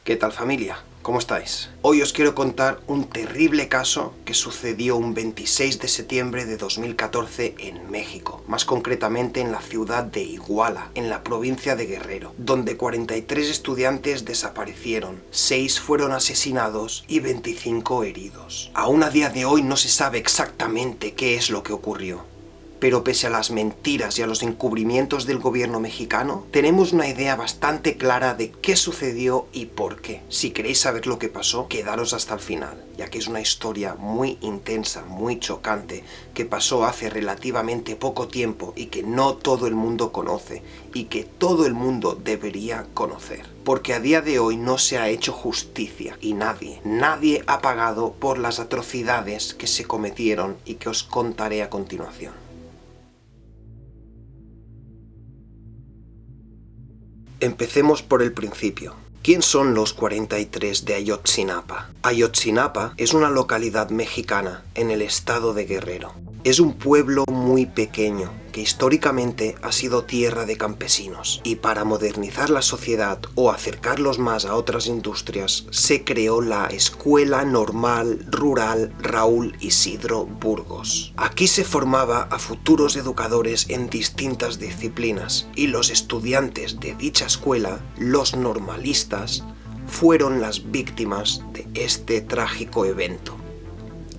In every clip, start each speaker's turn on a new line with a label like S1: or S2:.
S1: ¿Qué tal, familia? ¿Cómo estáis? Hoy os quiero contar un terrible caso que sucedió un 26 de septiembre de 2014 en México, más concretamente en la ciudad de Iguala, en la provincia de Guerrero, donde 43 estudiantes desaparecieron, 6 fueron asesinados y 25 heridos. Aún a día de hoy no se sabe exactamente qué es lo que ocurrió. Pero pese a las mentiras y a los encubrimientos del gobierno mexicano, tenemos una idea bastante clara de qué sucedió y por qué. Si queréis saber lo que pasó, quedaros hasta el final, ya que es una historia muy intensa, muy chocante, que pasó hace relativamente poco tiempo y que no todo el mundo conoce, y que todo el mundo debería conocer. Porque a día de hoy no se ha hecho justicia y nadie ha pagado por las atrocidades que se cometieron y que os contaré a continuación. Empecemos por el principio. ¿Quién son los 43 de Ayotzinapa? Ayotzinapa es una localidad mexicana en el estado de Guerrero. Es un pueblo muy pequeño que históricamente ha sido tierra de campesinos, y para modernizar la sociedad o acercarlos más a otras industrias se creó la Escuela Normal Rural Raúl Isidro Burgos. Aquí se formaba a futuros educadores en distintas disciplinas, y los estudiantes de dicha escuela, los normalistas, fueron las víctimas de este trágico evento.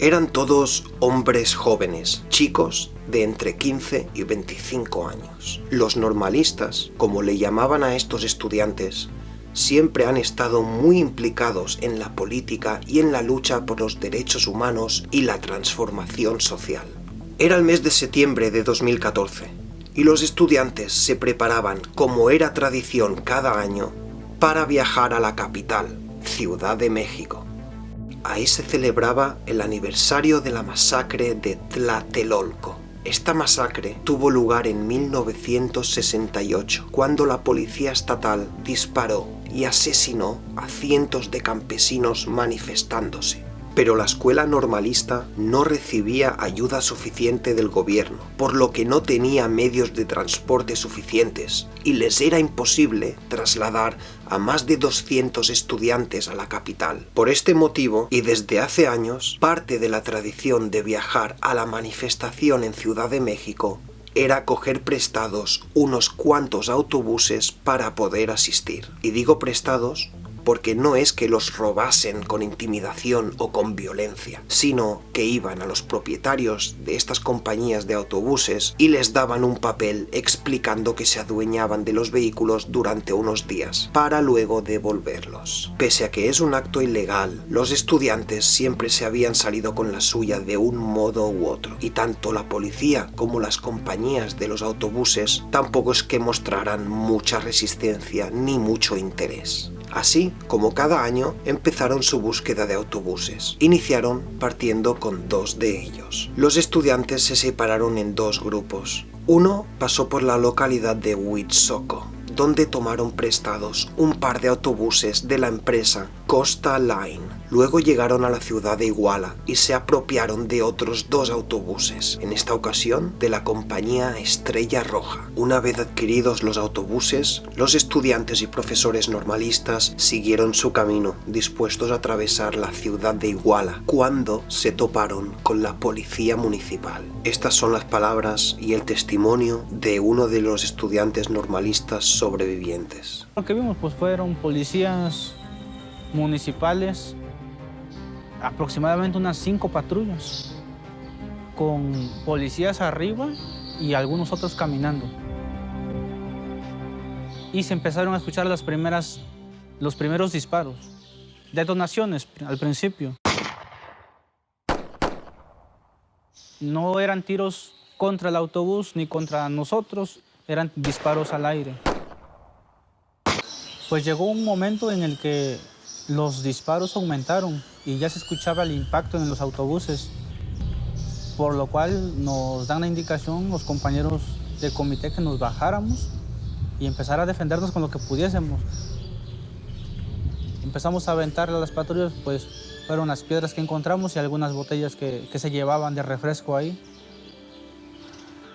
S1: Eran todos hombres jóvenes, chicos de entre 15 y 25 años. Los normalistas, como le llamaban a estos estudiantes, siempre han estado muy implicados en la política y en la lucha por los derechos humanos y la transformación social. Era el mes de septiembre de 2014 y los estudiantes se preparaban, como era tradición cada año, para viajar a la capital, Ciudad de México. Ahí se celebraba el aniversario de la masacre de Tlatelolco. Esta masacre tuvo lugar en 1968, cuando la policía estatal disparó y asesinó a cientos de campesinos manifestándose. Pero la escuela normalista no recibía ayuda suficiente del gobierno, por lo que no tenía medios de transporte suficientes y les era imposible trasladar a más de 200 estudiantes a la capital. Por este motivo, y desde hace años, parte de la tradición de viajar a la manifestación en Ciudad de México era coger prestados unos cuantos autobuses para poder asistir. Y digo prestados porque no es que los robasen con intimidación o con violencia, sino que iban a los propietarios de estas compañías de autobuses y les daban un papel explicando que se adueñaban de los vehículos durante unos días, para luego devolverlos. Pese a que es un acto ilegal, los estudiantes siempre se habían salido con la suya de un modo u otro, y tanto la policía como las compañías de los autobuses tampoco es que mostraran mucha resistencia ni mucho interés. Así, como cada año, empezaron su búsqueda de autobuses. Iniciaron partiendo con 2 de ellos. Los estudiantes se separaron en 2 grupos. Uno pasó por la localidad de Huitzoco, donde tomaron prestados un par de autobuses de la empresa Costa Line. Luego llegaron a la ciudad de Iguala y se apropiaron de otros 2 autobuses, en esta ocasión de la compañía Estrella Roja. Una vez adquiridos los autobuses, los estudiantes y profesores normalistas siguieron su camino, dispuestos a atravesar la ciudad de Iguala, cuando se toparon con la policía municipal. Estas son las palabras y el testimonio de uno de los estudiantes normalistas sobrevivientes.
S2: Lo que vimos pues fueron policías municipales, aproximadamente unas 5 patrullas, con policías arriba y algunos otros caminando. Y se empezaron a escuchar los primeros disparos, detonaciones al principio. No eran tiros contra el autobús ni contra nosotros, eran disparos al aire. Pues llegó un momento en el que los disparos aumentaron y ya se escuchaba el impacto en los autobuses, por lo cual nos dan la indicación los compañeros del comité que nos bajáramos y empezar a defendernos con lo que pudiésemos. Empezamos a aventarle a las patrullas, pues fueron las piedras que encontramos y algunas botellas que se llevaban de refresco ahí.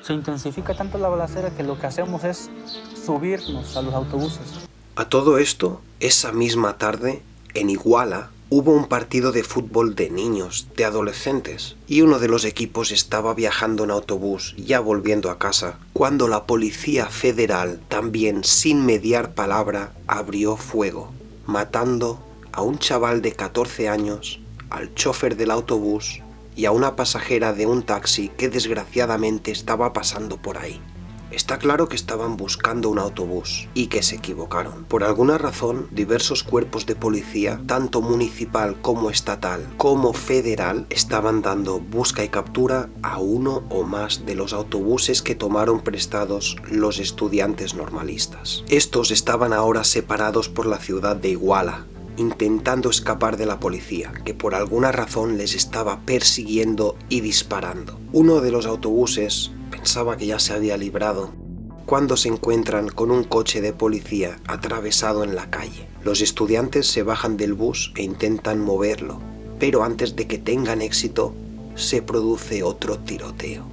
S2: Se intensifica tanto la balacera que lo que hacemos es subirnos a los autobuses.
S1: A todo esto, esa misma tarde, en Iguala, hubo un partido de fútbol de niños, de adolescentes, y uno de los equipos estaba viajando en autobús, ya volviendo a casa, cuando la Policía Federal, también sin mediar palabra, abrió fuego, matando a un chaval de 14 años, al chofer del autobús y a una pasajera de un taxi que desgraciadamente estaba pasando por ahí. Está claro que estaban buscando un autobús y que se equivocaron. Por alguna razón, diversos cuerpos de policía, tanto municipal como estatal como federal, estaban dando busca y captura a uno o más de los autobuses que tomaron prestados los estudiantes normalistas. Estos estaban ahora separados por la ciudad de Iguala, intentando escapar de la policía, que por alguna razón les estaba persiguiendo y disparando. Uno de los autobuses pensaba que ya se había librado cuando se encuentran con un coche de policía atravesado en la calle. Los estudiantes se bajan del bus e intentan moverlo, pero antes de que tengan éxito, se produce otro tiroteo.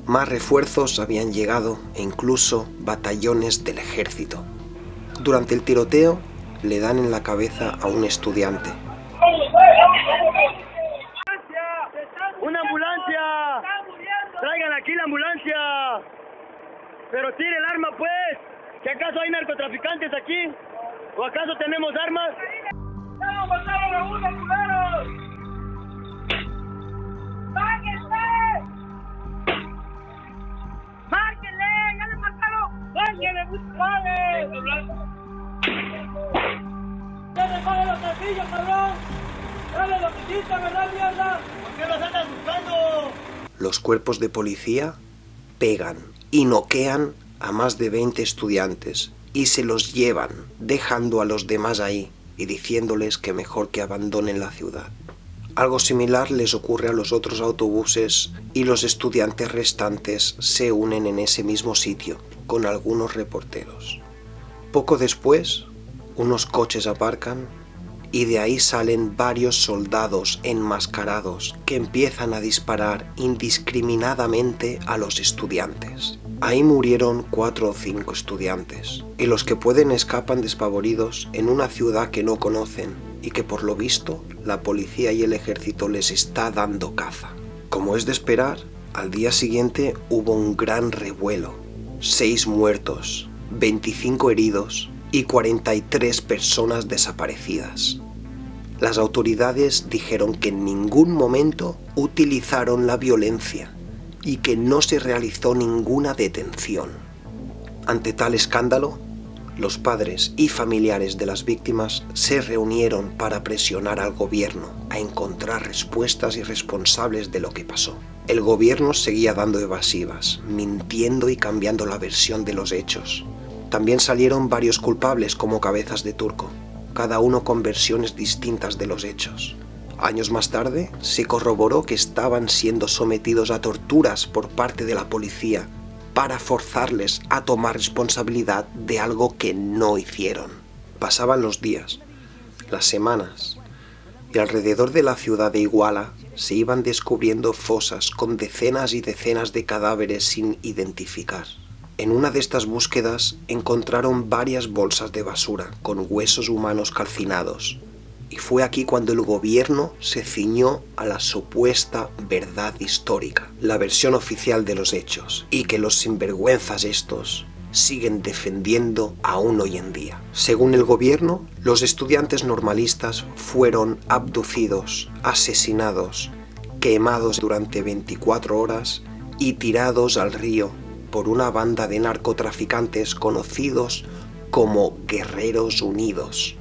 S1: Más refuerzos habían llegado e incluso batallones del ejército. Durante el tiroteo, le dan en la cabeza a un estudiante.
S3: ¡Una ambulancia! ¡Traigan aquí la ambulancia! ¡Pero tire el arma, pues! ¿Que acaso hay narcotraficantes aquí? ¿O acaso tenemos armas? ¡No, mataron a uno, culeros! ¡Báñense! ¡Báñenle! ¡Ya le mataron! ¡Báñenle, buscales! ¡Ya le pagan los castillos, cabrón! ¡Dale lo que hiciste, verdad, mierda! ¿Por qué los andas buscando?
S1: Los cuerpos de policía pegan y noquean a más de 20 estudiantes y se los llevan, dejando a los demás ahí y diciéndoles que mejor que abandonen la ciudad. Algo similar les ocurre a los otros autobuses y los estudiantes restantes se unen en ese mismo sitio con algunos reporteros. Poco después, unos coches aparcan y de ahí salen varios soldados enmascarados que empiezan a disparar indiscriminadamente a los estudiantes. Ahí murieron 4 o 5 estudiantes, y los que pueden escapan despavoridos en una ciudad que no conocen y que por lo visto la policía y el ejército les está dando caza. Como es de esperar, al día siguiente hubo un gran revuelo. 6 muertos, 25 heridos y 43 personas desaparecidas. Las autoridades dijeron que en ningún momento utilizaron la violencia y que no se realizó ninguna detención. Ante tal escándalo, los padres y familiares de las víctimas se reunieron para presionar al gobierno a encontrar respuestas y responsables de lo que pasó. El gobierno seguía dando evasivas, mintiendo y cambiando la versión de los hechos. También salieron varios culpables como cabezas de turco, cada uno con versiones distintas de los hechos. Años más tarde, se corroboró que estaban siendo sometidos a torturas por parte de la policía para forzarles a tomar responsabilidad de algo que no hicieron. Pasaban los días, las semanas, y alrededor de la ciudad de Iguala se iban descubriendo fosas con decenas y decenas de cadáveres sin identificar. En una de estas búsquedas encontraron varias bolsas de basura con huesos humanos calcinados, y fue aquí cuando el gobierno se ciñó a la supuesta verdad histórica, la versión oficial de los hechos, y que los sinvergüenzas estos siguen defendiendo aún hoy en día. Según el gobierno, los estudiantes normalistas fueron abducidos, asesinados, quemados durante 24 horas y tirados al río por una banda de narcotraficantes conocidos como Guerreros Unidos.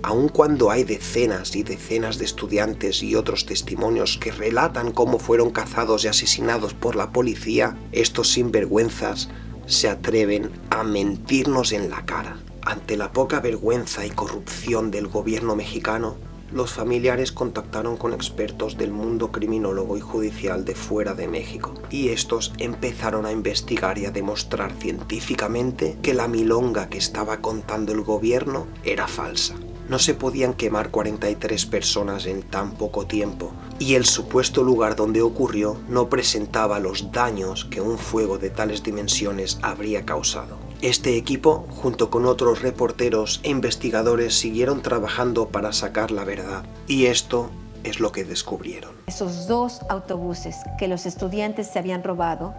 S1: Aun cuando hay decenas y decenas de estudiantes y otros testimonios que relatan cómo fueron cazados y asesinados por la policía, estos sinvergüenzas se atreven a mentirnos en la cara. Ante la poca vergüenza y corrupción del gobierno mexicano, los familiares contactaron con expertos del mundo criminólogo y judicial de fuera de México, y estos empezaron a investigar y a demostrar científicamente que la milonga que estaba contando el gobierno era falsa. No se podían quemar 43 personas en tan poco tiempo, y el supuesto lugar donde ocurrió no presentaba los daños que un fuego de tales dimensiones habría causado. Este equipo, junto con otros reporteros e investigadores, siguieron trabajando para sacar la verdad. Y esto es lo que descubrieron.
S4: Esos 2 autobuses que los estudiantes se habían robado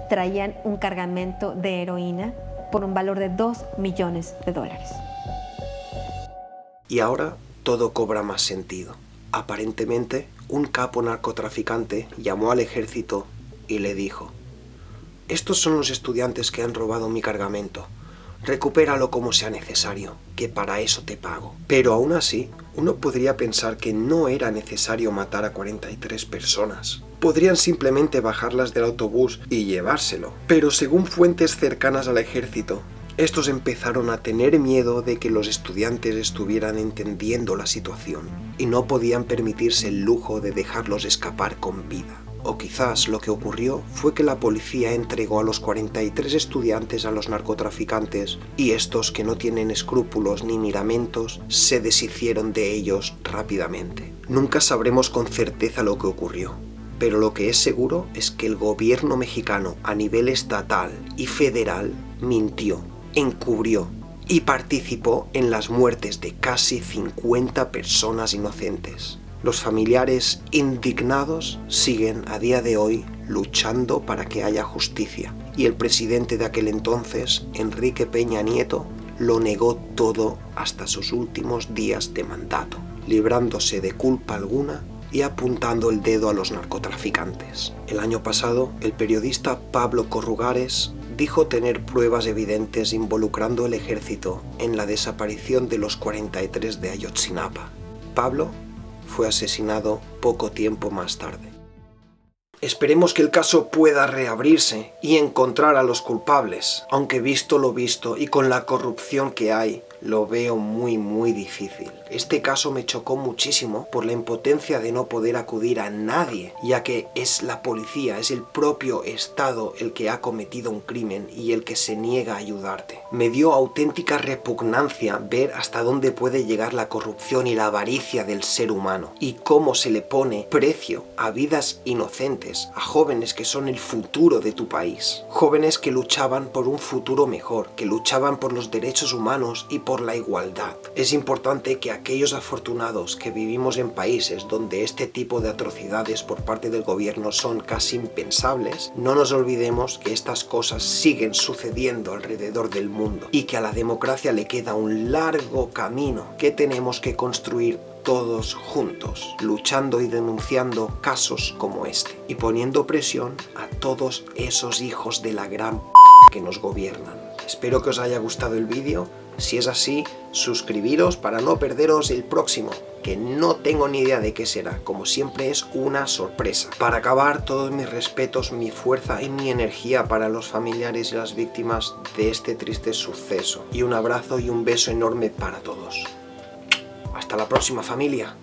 S4: traían un cargamento de heroína por un valor de $2 millones.
S1: Y ahora todo cobra más sentido. Aparentemente, un capo narcotraficante llamó al ejército y le dijo: estos son los estudiantes que han robado mi cargamento. Recupéralo como sea necesario, que para eso te pago. Pero aún así, uno podría pensar que no era necesario matar a 43 personas. Podrían simplemente bajarlas del autobús y llevárselo. Pero según fuentes cercanas al ejército, estos empezaron a tener miedo de que los estudiantes estuvieran entendiendo la situación y no podían permitirse el lujo de dejarlos escapar con vida. O quizás lo que ocurrió fue que la policía entregó a los 43 estudiantes a los narcotraficantes y estos, que no tienen escrúpulos ni miramientos, se deshicieron de ellos rápidamente. Nunca sabremos con certeza lo que ocurrió, pero lo que es seguro es que el gobierno mexicano a nivel estatal y federal mintió, encubrió y participó en las muertes de casi 50 personas inocentes. Los familiares indignados siguen a día de hoy luchando para que haya justicia, y el presidente de aquel entonces, Enrique Peña Nieto, lo negó todo hasta sus últimos días de mandato, librándose de culpa alguna y apuntando el dedo a los narcotraficantes. El año pasado, el periodista Pablo Corrugares dijo tener pruebas evidentes involucrando al ejército en la desaparición de los 43 de Ayotzinapa. Pablo fue asesinado poco tiempo más tarde. Esperemos que el caso pueda reabrirse y encontrar a los culpables, aunque visto lo visto y con la corrupción que hay, lo veo muy difícil. Este caso me chocó muchísimo por la impotencia de no poder acudir a nadie, ya que es la policía, es el propio Estado el que ha cometido un crimen y el que se niega a ayudarte. Me dio auténtica repugnancia ver hasta dónde puede llegar la corrupción y la avaricia del ser humano, y cómo se le pone precio a vidas inocentes, a jóvenes que son el futuro de tu país, jóvenes que luchaban por un futuro mejor, que luchaban por los derechos humanos y por la igualdad. Es importante que aquellos afortunados que vivimos en países donde este tipo de atrocidades por parte del gobierno son casi impensables, no nos olvidemos que estas cosas siguen sucediendo alrededor del mundo y que a la democracia le queda un largo camino que tenemos que construir todos juntos, luchando y denunciando casos como este y poniendo presión a todos esos hijos de la gran que nos gobiernan. Espero que os haya gustado el vídeo. Si es así, suscribiros para no perderos el próximo, que no tengo ni idea de qué será. Como siempre, es una sorpresa. Para acabar, todos mis respetos, mi fuerza y mi energía para los familiares y las víctimas de este triste suceso. Y un abrazo y un beso enorme para todos. Hasta la próxima, familia.